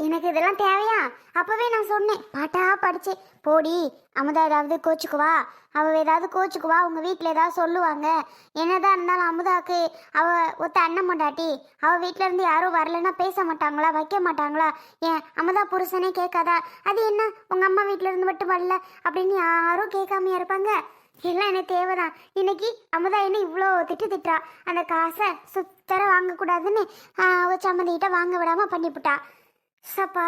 எனக்கு இதெல்லாம் தேவையா? அப்பவே நான் சொன்னேன், பாட்டா படிச்சு போடி. அமுதா ஏதாவது கோச்சுக்குவா, அவ ஏதாவது கோச்சுக்குவா, உங்க வீட்டில் ஏதாவது சொல்லுவாங்க. என்னதான் இருந்தாலும் அமுதாக்கு அவ ஒத்த அண்ணன் பொண்டாட்டி. அவ வீட்டில இருந்து யாரும் வரலன்னா பேச மாட்டாங்களா, வைக்க மாட்டாங்களா? ஏன் அமுதா புருஷனே கேட்காதா? அது என்ன உங்க அம்மா வீட்டில இருந்து மட்டும் வரல அப்படின்னு யாரும் கேட்காமையா இருப்பாங்க? எல்லாம் எனக்கு தேவைதான். இன்னைக்கு அமுதா என்ன இவ்வளோ திட்டுறா? அந்த காசை சுத்தர வாங்கக்கூடாதுன்னு சம்மந்திக்கிட்ட வாங்க விடாம பண்ணிவிட்டா. சப்பா,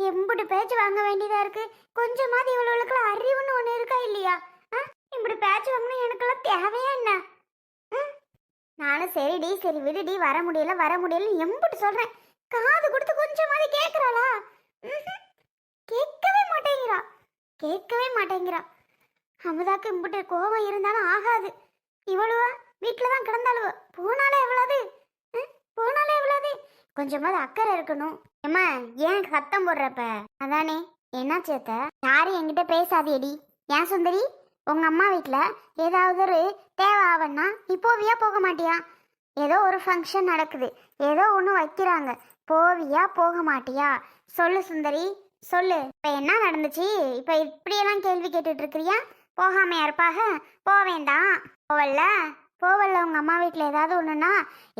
எம்புட்டு பேச்சு வாங்க வேண்டியதா இருக்கு. கொஞ்சமாவது இவ்வளவுக்குலாம் அறிவுன்னு ஒண்ணு இருக்கா இல்லையா? இப்படி பேச்சு வாங்கணும் எனக்கெல்லாம் தேவையா என்ன? நானும் சரிடி, சரி விடுடி, வர முடியல வர முடியல எம்புட்டு சொல்றேன். காது கொடுத்து கொஞ்சமாவது கேட்கறாளா? கேட்கவே மாட்டேங்கிறா, கேட்கவே மாட்டேங்கிறா. அமுதாக்கு இம்புட்டு கோபம் இருந்தாலும் ஆகாது. இவ்வளவா வீட்டில தான் கிடந்தாளுவ. போனாலே எவ்வளவு, போனாலே எவ்வளவு. கொஞ்சமாவது அக்கறை இருக்கணும். ஏம்மா ஏன் சத்தம் போடுறப்ப? அதானே, என்ன சேத்த? யாரும் என்கிட்ட பேசாதேடி. ஏன் சுந்தரி, உங்க அம்மா வீட்டில் ஏதாவது ஒரு தேவை ஆவன்னா நீ போவியா போக மாட்டியா? ஏதோ ஒரு ஃபங்க்ஷன் நடக்குது, ஏதோ ஒன்று வைக்கிறாங்க, போவியா போக மாட்டியா? சொல்லு சுந்தரி சொல்லு. இப்போ என்ன நடந்துச்சு? இப்போ இப்படியெல்லாம் கேள்வி கேட்டுட்டு இருக்கிறியா? போகாமையா இருப்பாக? போவேண்டாம். போவல்ல போவல்ல உங்க அம்மா வீட்டில் ஏதாவது ஒன்றுனா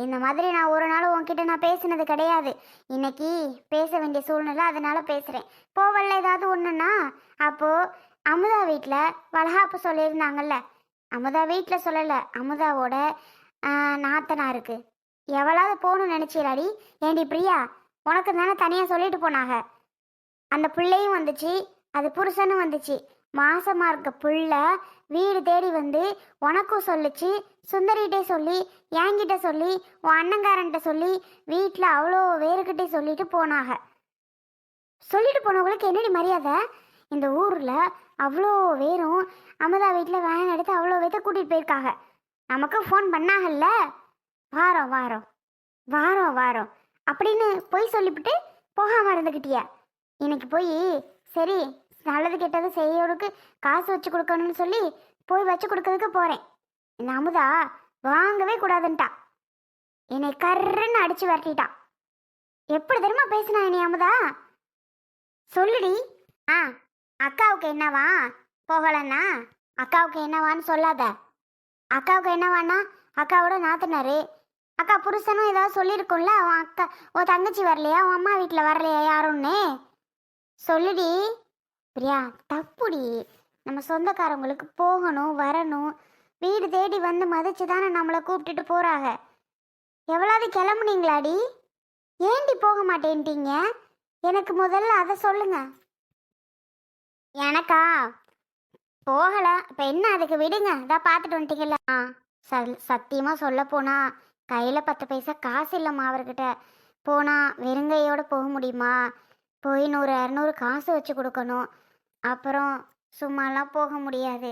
இந்த மாதிரி நான் ஒரு நாள் உன்கிட்ட நான் பேசினது கிடையாது. இன்னைக்கு பேச வேண்டிய சூழ்நிலை, அதனால பேசுகிறேன். போவல்ல ஏதாவது ஒன்றுனா அப்போ அமுதா வீட்டில் வளகாப்பு சொல்லியிருந்தாங்கல்ல, அமுதா வீட்டில் சொல்லலை, அமுதாவோட நாத்தனாருக்கு எவ்வளவு போகணும்னு நினச்சிடாடி? ஏண்டி பிரியா, உனக்கு தானே தனியாக சொல்லிட்டு போனாங்க. அந்த பிள்ளையும் வந்துச்சு, அது புருஷனும் வந்துச்சு. மாசமா இருக்க புள்ள வீடு தேடி வந்து உனக்கும் சொல்லிச்சு, சுந்தரிகிட்டே சொல்லி, என்கிட்ட சொல்லி, உன் அண்ணங்காரன்ட்ட சொல்லி, வீட்டில் அவ்வளோ வேறுகிட்டே சொல்லிட்டு போனாங்க. சொல்லிட்டு போனவங்களுக்கு என்னடி மரியாதை? இந்த ஊரில் அவ்வளோ வேறும் அமுதா வீட்டில் வேன் எடுத்து அவ்வளோ பேர்த்த கூட்டிகிட்டு போயிருக்காங்க. நமக்கு ஃபோன் பண்ணாங்கல்ல, வாரம் வாரம் வாரம் வாரம் அப்படின்னு போய் சொல்லிவிட்டு போகாமல் இருந்துக்கிட்டியா? இன்னைக்கு போய் சரி நல்லது கெட்டது செய்யறதுக்கு காசு வச்சு கொடுக்கணும்னு சொல்லி போய் வச்சு கொடுக்கறதுக்கு போகிறேன். இந்த அமுதா வாங்கவே கூடாதுன்ட்டா. என்னை கர்றன்னு அடிச்சு விரட்டிட்டான். எப்படி தெரியுமா பேசினா என்னை அமுதா? சொல்லுடி. அக்காவுக்கு என்னவா போகலன்னா? அக்காவுக்கு என்னவான்னு சொல்லாத. அக்காவுக்கு என்னவான்னா அக்காவோட நாத்தனாரு, அக்கா புருஷனும் ஏதாவது சொல்லியிருக்கும்ல. அவன் அக்கா உன் தங்கச்சி வரலையா, உன் அம்மா வீட்டில் வரலையா யாருன்னு சொல்லுடி. பிரியா தப்புடி. நம்ம சொந்தக்காரங்களுக்கு போகணும் வரணும், வீடு தேடி வந்து மதிச்சு தானே நம்மளை கூப்பிட்டுட்டு போகிறாங்க. எவ்வளவு கிளம்புனீங்களாடி? ஏண்டி போக மாட்டேன்ட்டீங்க? எனக்கு முதல்ல அதை சொல்லுங்க. எனக்கா போகல. இப்போ என்ன அதுக்கு விடுங்க, இதான் பார்த்துட்டு வந்துட்டீங்கல்ல. சத்தியமாக சொல்ல போனா கையில் 10 பைசா காசு இல்லைம்மா அவர்கிட்ட. போனால் வெறுங்கையோடு போக முடியுமா? போய் 100 200 காசு வச்சு கொடுக்கணும். அப்புறம் சும்மாலாம் போக முடியாது.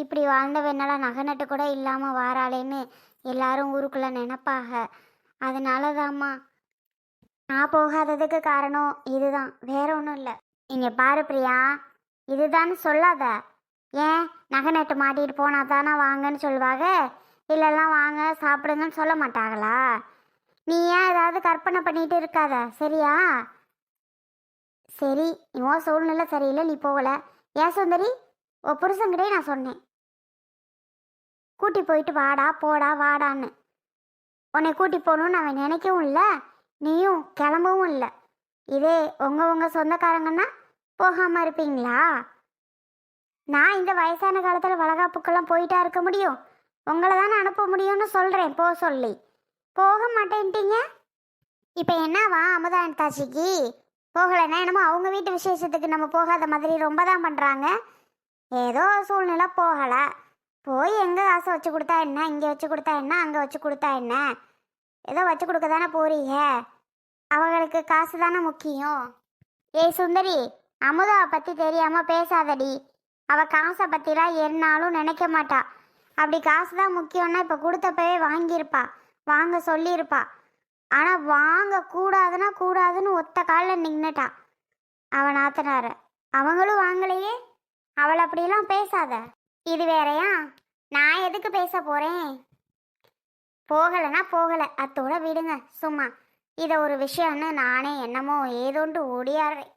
இப்படி வாழ்ந்த வேணால நகை நட்டு கூட இல்லாமல் வாராளேன்னு எல்லாரும் ஊருக்குள்ளே நினைப்பாக. அதனால தாம்மா நான் போகாததுக்கு காரணம் இதுதான், வேற ஒன்றும் இல்லை. இங்கே பாரு பிரியா, இதுதான்னு சொல்லாத. ஏன் நகை நட்டு மாட்டிட்டு போனா தானே வாங்கன்னு சொல்லுவாங்க, இல்லைலாம் வாங்க சாப்பிடுங்கன்னு சொல்ல மாட்டாங்களா? நீ ஏன் ஏதாவது கற்பனை பண்ணிட்டு இருக்காத சரியா? சரி, இவன் சூழ்நிலை சரியில்லை, நீ போகல. ஏன் சுந்தரி, ஓ புருஷங்கிட்டே நான் சொன்னேன், கூட்டி போயிட்டு வாடா போடா வாடான்னு. உன்னை கூட்டி போகணுன்னு அவன் நினைக்கவும் இல்லை, நீயும் கிளம்பவும் இல்லை. இதே உங்கள் சொந்தக்காரங்கன்னா போகாமல் இருப்பீங்களா? நான் இந்த வயசான காலத்தில் வளகாப்புக்கெல்லாம் போயிட்டா இருக்க முடியும்? உங்களை தானே அனுப்ப முடியும்னு சொல்கிறேன் போக சொல்லி. போக மாட்டேன்ட்டீங்க. இப்போ என்னவா அமுதா தாச்சிக்கு போகலைன்னா என்னமோ அவங்க வீட்டு விசேஷத்துக்கு நம்ம போகாத மாதிரி ரொம்ப தான் பண்ணுறாங்க. ஏதோ சூழ்நிலை போகலை, போய் எங்கே காசை வச்சு கொடுத்தா என்ன, இங்கே வச்சு கொடுத்தா என்ன, அங்கே வச்சு கொடுத்தா என்ன, ஏதோ வச்சு கொடுக்க தானே போறீங்க. அவங்களுக்கு காசு தானே முக்கியம். ஏய் சுந்தரி, அமுதாவை பற்றி தெரியாமல் பேசாதடி. அவள் காசை பற்றிலாம் என்னாலும் நினைக்க மாட்டா. அப்படி காசு தான் முக்கியம்னா இப்போ கொடுத்தப்பவே வாங்கியிருப்பா, வாங்க சொல்லியிருப்பா. ஆனால் வாங்க கூடாதுன்னா கூடாதுன்னு ஒத்த காலில் நின்றுட்டா அவன் நாத்தனார. அவங்களும் வாங்கலையே. அவள் அப்படியெல்லாம் பேசாத. இது வேறையா? நான் எதுக்கு பேச போகிறேன்? போகலைன்னா போகலை, அத்தோட விடுங்க சும்மா. இதை ஒரு விஷயம்னு நானே என்னமோ ஏதோன்ட்டு ஓடியாடுறேன்.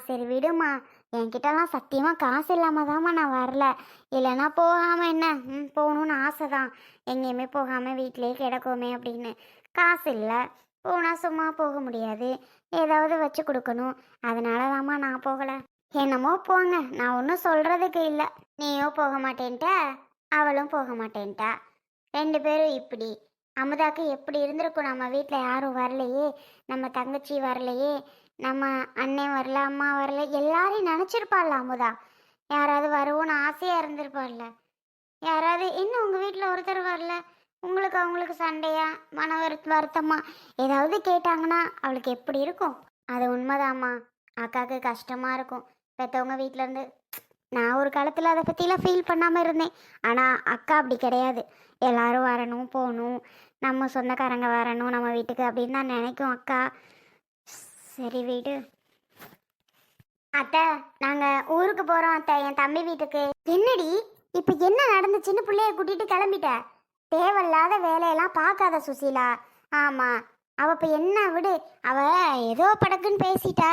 சரி விடுமா. என்கிட்டலாம் சத்தியமாக காசு இல்லாமல் தாம்மா நான் வரல. இல்லைன்னா போகாமல் என்ன, போகணுன்னு ஆசை தான். எங்கேயுமே போகாமல் வீட்டிலேயே கிடக்குமே அப்படின்னு. காசு இல்லை, போனால் சும்மா போக முடியாது, ஏதாவது வச்சு கொடுக்கணும். அதனால தாம்மா நான் போகலை. என்னமோ போங்க, நான் ஒன்றும் சொல்கிறதுக்கு இல்லை. நீயும் போக மாட்டேன்ட்ட, அவளும் போக மாட்டேன்ட்டா. 2 பேரும் இப்படி. அமுதாக்கு எப்படி இருந்திருக்கும், நம்ம வீட்டில் யாரும் வரலையே, நம்ம தங்கச்சி வரலையே, நம்ம அண்ணன் வரல, அம்மா வரல, எல்லாரையும் நினச்சிருப்பாள்ல அமுதா. யாராவது வருவோன்னு ஆசையாக இருந்திருப்பாள்ல. யாராவது என்ன உங்கள் வீட்டில் ஒருத்தர் வரல, உங்களுக்கு அவங்களுக்கு சண்டையா, மன வருத்தமா ஏதாவது கேட்டாங்கன்னா அவளுக்கு எப்படி இருக்கும்? அது உண்மைதாம்மா. அக்காவுக்கு கஷ்டமாக இருக்கும். பெற்றவங்க வீட்டிலேருந்து. நான் ஒரு காலத்தில் அதை பற்றிலாம் ஃபீல் பண்ணாமல் இருந்தேன். ஆனால் அக்கா அப்படி கிடையாது. எல்லாரும் வரணும், போகணும், நம்ம சொந்தக்காரங்க வரணும் நம்ம வீட்டுக்கு அப்படின்னு தான் நினைக்கும் அக்கா. சரி வீடு. அத்தை, நாங்கள் ஊருக்கு போகிறோம் அத்தை, என் தம்பி வீட்டுக்கு. என்னடி இப்போ என்ன நடந்துச்சுன்னு பிள்ளைய கூட்டிகிட்டு கிளம்பிட்ட? தேவையில்லாத வேலையெல்லாம் பார்க்காத சுசீலா. ஆமாம், அவள் இப்போ என்ன விடு. அவள் ஏதோ படக்குன்னு பேசிட்டா.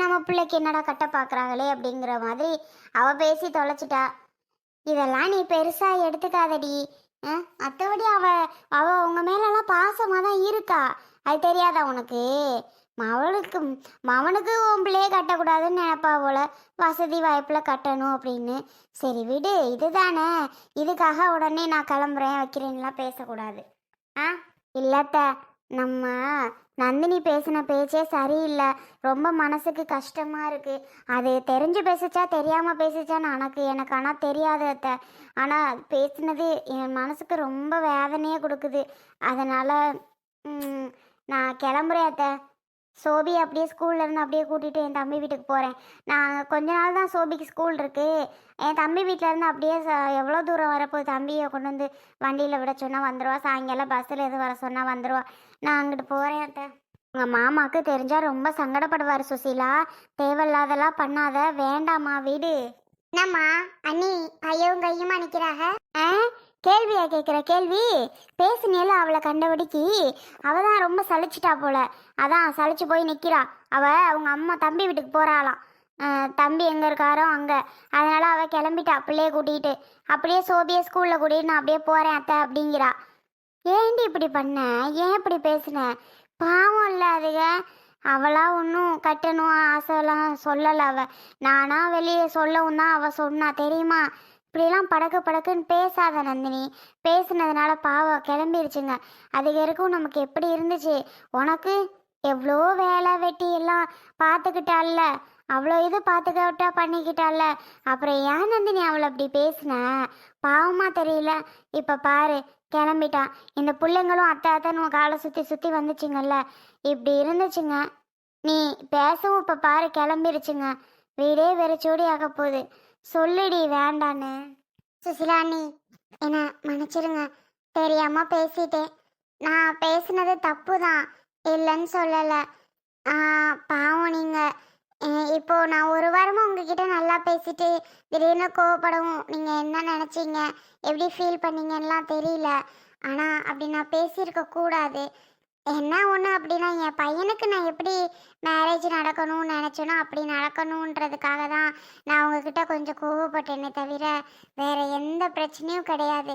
நம்ம பிள்ளைக்கு என்னடா கட்ட பார்க்குறாங்களே அப்படிங்கிற மாதிரி அவள் பேசி தொலைச்சிட்டா. இதெல்லாம் நீ பெருசாக எடுத்துக்காதடி. மற்றபடி அவள் உங்க மேலெல்லாம் பாசமாக தான் இருக்கா. அது தெரியாதா உனக்கு? மவனுக்கு உன் பிள்ளையே கட்டக்கூடாதுன்னு நினைப்பா போல. வசதி வாய்ப்பில் கட்டணும் அப்படின்னு. சரி விடு, இதுதானே. இதுக்காக உடனே நான் கிளம்புறேன் வைக்கிறேன்லாம் பேசக்கூடாது. இல்லத்த, நம்ம நந்தினி பேசின பேச்சே சரியில்லை. ரொம்ப மனசுக்கு கஷ்டமாக இருக்குது. அது தெரிஞ்சு பேசிச்சா தெரியாமல் பேசிச்சான்னு எனக்கு ஆனால் தெரியாது அத்தை. ஆனால் பேசினது என் மனசுக்கு ரொம்ப வேதனையே கொடுக்குது. அதனால் நான் கிளம்புறேன் அத்தை. சோபி அப்படியே ஸ்கூல்லேருந்து அப்படியே கூட்டிகிட்டு என் தம்பி வீட்டுக்கு போகிறேன். நான் கொஞ்ச நாள் தான் சோபிக்கு ஸ்கூல் இருக்குது. என் தம்பி வீட்டிலேருந்து அப்படியே எவ்வளோ தூரம் வரப்போகுது. தம்பியை கொண்டு வந்து வண்டியில் விட சொன்னால் வந்துடுவா. சாயங்காலம் பஸ்ஸில் எதுவும் வர சொன்னால் வந்துடுவா. நான் அங்கிட்டு போகிறேன் அத்தை. உங்கள் மாமாவுக்கு தெரிஞ்சால் ரொம்ப சங்கடப்படுவார் சுசீலா. தேவையில்லாதெல்லாம் பண்ணாத. வேண்டாமா வீடு. என்னம்மா அண்ணி ஐயவும் கையுமா நிற்கிறாக? கேள்வியா கேட்குற கேள்வி? பேசுனியல அவளை கண்டபடிக்கு. அவள் தான் ரொம்ப சலிச்சிட்டா போல. அதான் சலிச்சு போய் நிற்கிறா. அவங்க அம்மா தம்பி வீட்டுக்கு போகிறாளாம். தம்பி எங்கே இருக்காரோ அங்கே. அதனால் அவள் கிளம்பிட்டா பிள்ளைய கூட்டிகிட்டு. அப்படியே சோபியை ஸ்கூலில் கூட்டிகிட்டு நான் அப்படியே போகிறேன் அத்தை அப்படிங்கிறா. ஏண்டி இப்படி பண்ண? ஏன் இப்படி பேசுன? பாவம் இல்லை அதுக. அவளா ஒன்றும் கட்டணும் ஆசைலாம் சொல்லலை. நானா வெளியே சொல்லவும் தான் அவள் சொன்னா தெரியுமா? இப்படிலாம் படக்குன்னு பேசாத நந்தினி. பேசுனதுனால பாவம் கிளம்பிருச்சுங்க. அது வரைக்கும் நமக்கு எப்படி இருந்துச்சு? உனக்கு எவ்வளோ வேலை வெட்டி எல்லாம் பார்த்துக்கிட்டால, அவ்வளோ இது பார்த்துக்கிட்டா பண்ணிக்கிட்டால. அப்புறம் ஏன் நந்தினி அவளை அப்படி பேசின? பாவமா தெரியல. இப்போ பாரு கிளம்பிட்டான். இந்த பிள்ளைங்களும் அத்தை காலை சுற்றி வந்துச்சுங்கல்ல. இப்படி இருந்துச்சுங்க. நீ பேசவும் இப்போ பாரு கிளம்பிருச்சுங்க. வீடே வெறிச்சோடி ஆக போகுது. சொல்லுடி வேண்டான்னு. சுசிலா அண்ணி, என்ன மன்னிச்சிருங்க. தெரியாமல் பேசிட்டேன். நான் பேசுனது தப்பு தான், இல்லைன்னு சொல்லலை. பாவம் நீங்கள். இப்போ நான் ஒரு வாரமாக உங்ககிட்ட நல்லா பேசிட்டு திடீர்னு கோவப்படவும் நீங்கள் என்ன நினச்சிங்க, எப்படி ஃபீல் பண்ணீங்கன்னெலாம் தெரியல. ஆனால் அப்படி நான் பேசியிருக்க கூடாது. என்ன ஒன்று அப்படின்னா, என் பையனுக்கு நான் எப்படி மேரேஜ் நடக்கணும்னு நினச்சேனோ அப்படி நடக்கணுன்றதுக்காக தான் நான் உங்ககிட்ட கொஞ்சம் கோவப்பட்டேனே தவிர வேறு எந்த பிரச்சனையும் கிடையாது.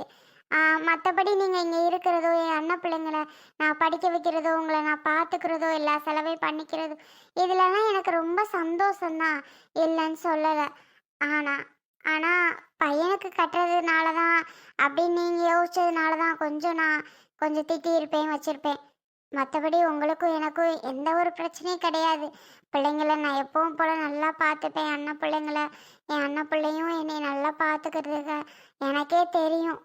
மற்றபடி நீங்கள் இங்கே இருக்கிறதோ, என் அண்ணன் பிள்ளைங்களை நான் படிக்க வைக்கிறதோ, உங்களை நான் பார்த்துக்கிறதோ, எல்லா செலவையும் பண்ணிக்கிறதோ, இதுலலாம் எனக்கு ரொம்ப சந்தோஷந்தான், இல்லைன்னு சொல்லலை. ஆனால் ஆனால் பையனுக்கு கட்டுறதுனால தான் அப்படின்னு நீங்கள் யோசிச்சதுனால தான் நான் கொஞ்சம் திட்டியிருப்பேன், வச்சுருப்பேன். மற்றபடி உங்களுக்கும் எனக்கும் எந்த ஒரு பிரச்சனையும் கிடையாது. பிள்ளைங்கள நான் எப்பவும் போல் நல்லா பார்த்துப்பேன். அண்ணன் பிள்ளைங்கள, என் அண்ணன் பிள்ளையும் என்னை நல்லா பார்த்துக்கிறதுக்கு எனக்கே தெரியும்.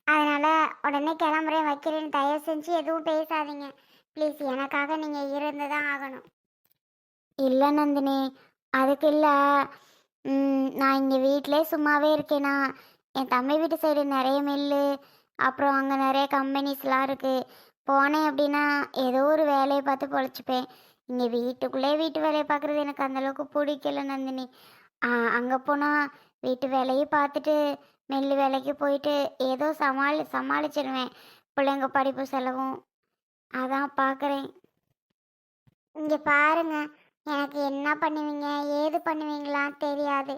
அதனால் உடனே கிளம்புறேன் வைக்கிறேன்னு தயவு செஞ்சு எதுவும் பேசாதீங்க ப்ளீஸ். எனக்காக நீங்கள் இருந்து தான் ஆகணும். இல்லை நந்தினி, அதுக்கு இல்லை. நான் இங்கே வீட்டிலே சும்மாவே இருக்கேனா. என் தம்பி வீட்டு சைடு நிறைய மில்லு, அப்புறம் அங்கே நிறைய கம்பெனிஸ்லாம் இருக்குது. போனேன் அப்படின்னா ஏதோ ஒரு வேலையை பார்த்து பொழைச்சிப்பேன். இங்கே வீட்டுக்குள்ளே வீட்டு வேலையை பார்க்குறது எனக்கு அந்தளவுக்கு பிடிக்கல நந்தினி. அங்கே போனால் வீட்டு வேலையை பார்த்துட்டு மில்லு வேலைக்கு போயிட்டு ஏதோ சமாளிச்சிடுவேன். பிள்ளைங்க படிப்பு செலவும் அதான் பார்க்குறேன். இங்கே பாருங்க, எனக்கு என்ன பண்ணுவீங்க ஏது பண்ணுவீங்களாம் தெரியாது,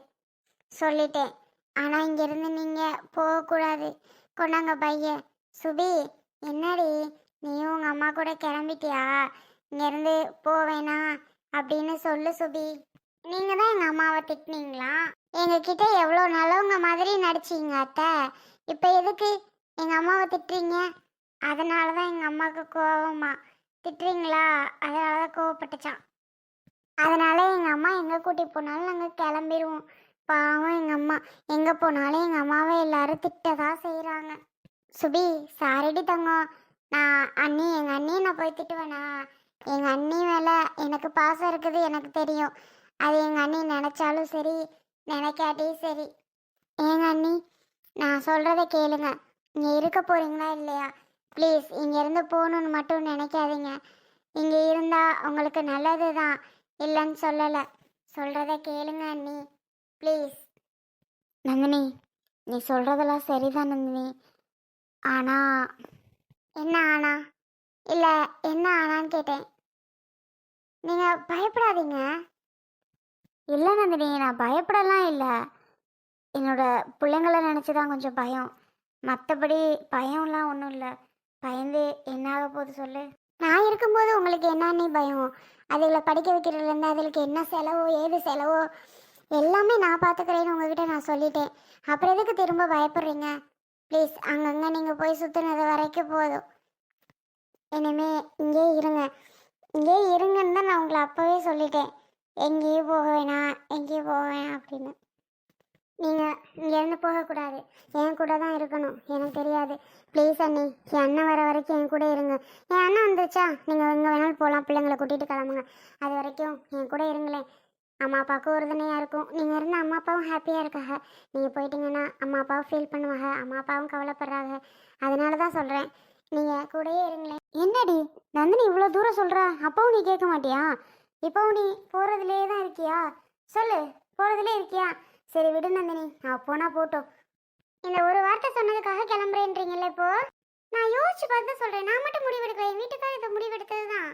சொல்லிட்டேன். ஆனால் இங்கேருந்து நீங்கள் போகக்கூடாது. கொண்டாங்க பைய. சுபி, என்னடி நீயும் உங்கள் அம்மா கூட கிளம்பிட்டியா? இங்கேருந்து போவேனா அப்படின்னு சொல்லு சுபி. நீங்கள் தான் எங்கள் அம்மாவை திட்டினீங்களா? எங்ககிட்ட எவ்வளோ நல்லவங்க மாதிரி நடிச்சிங்க அத்தை. இப்போ எதுக்கு எங்கள் அம்மாவை திட்டுறீங்க? அதனால தான் எங்கள் அம்மாவுக்கு கோவமா. திட்டுறீங்களா? அதனால தான் கோவப்பட்டுச்சான். அதனால எங்கள் அம்மா எங்கே கூட்டி போனாலும் நாங்கள் கிளம்பிடுவோம். பாவம் எங்கள் அம்மா எங்கே போனாலும் எங்கள் அம்மாவை எல்லாரும் திட்டதான் செய்கிறாங்க. சுபி, சாரிடி தங்கம். எங்கள் அண்ணியை நான் போய் திட்டுவேனா? எங்கள் அண்ணி மேலே எனக்கு பாசம் இருக்குது, எனக்கு தெரியும். அது எங்கள் அண்ணி நினச்சாலும் சரி, நினைக்காட்டியும் சரி. ஏங்க அண்ணி, நான் சொல்கிறத கேளுங்க. இங்கே இருக்க போகிறீங்களா இல்லையா? ப்ளீஸ் இங்கேருந்து போகணுன்னு மட்டும் நினைக்காதீங்க. இங்கே இருந்தால் உங்களுக்கு நல்லது தான், இல்லைன்னு சொல்லலை. சொல்கிறத கேளுங்க அண்ணி, ப்ளீஸ். நந்தினி, நீ சொல்கிறதெல்லாம் சரிதான் நந்தினி. ஆனால் என்ன ஆனா? இல்லை என்ன ஆனான்னு கேட்டேன். நீங்கள் பயப்படாதீங்க. இல்லை நந்தினி, நான் பயப்படலாம் இல்லை. என்னோட பிள்ளைங்கள நினச்சி தான் கொஞ்சம் பயம். மற்றபடி பயம்லாம் ஒன்றும் இல்லை. பயந்து என்ன ஆக போகுது சொல்லு? நான் இருக்கும்போது உங்களுக்கு என்னன்னே பயம்? அதுகளை படிக்க வைக்கிறதுலேருந்து அதுகளுக்கு என்ன செலவோ ஏது செலவோ எல்லாமே நான் பார்த்துக்கிறேன்னு உங்ககிட்ட நான் சொல்லிட்டேன். அப்புறம் எதுக்கு திரும்ப பயப்படுறீங்க? ப்ளீஸ், அங்கங்கே நீங்கள் போய் சுற்றுனது வரைக்கும் போதும். இனிமே இங்கே இருங்க. இங்கே இருங்கன்னு தான் நான் உங்களை அப்போவே சொல்லிட்டேன். எங்கேயும் போக வேணாம், எங்கேயும் போக வேணாம் அப்படின்னு. நீங்கள் இங்கேருந்து போகக்கூடாது, என் கூட தான் இருக்கணும். எனக்கு தெரியாது. ப்ளீஸ் அண்ணி, என் அண்ணன் வர வரைக்கும் என் கூட இருங்க. என் அண்ணன் வந்துருச்சா நீங்கள் எங்கே வேணாலும் போகலாம், பிள்ளைங்களை கூட்டிகிட்டு கிளம்புங்க. அது வரைக்கும் என் கூட இருங்களேன். அம்மா அப்பாவுக்கும் உறுதுணையாக இருக்கும். நீங்கள் இருந்தால் அம்மா அப்பாவும் ஹாப்பியாக இருக்காங்க. நீங்கள் போயிட்டீங்கன்னா அம்மா அப்பாவும் ஃபீல் பண்ணுவாங்க, அம்மா அப்பாவும் கவலைப்படுறாங்க. அதனால தான் சொல்கிறேன், நீங்கள் கூடயே இருங்களேன். என்னடி நந்தினி இவ்வளோ தூரம் சொல்கிற, அப்பவும் நீ கேட்க மாட்டியா? இப்போவும் நீ போகிறதுலே தான் இருக்கியா? சொல்லு, போகிறதுலே இருக்கியா? சரி விடு நந்தினி, நான் போனா போட்டோம். இந்த ஒரு வார்த்தை சொன்னதுக்காக கிளம்புறேன்றீங்கல்ல? இப்போ நான் யோசிச்சு பார்த்து சொல்கிறேன். நான் மட்டும் முடிவெடுக்கிறேன், என் வீட்டுக்கார இதை முடிவெடுத்தது தான்.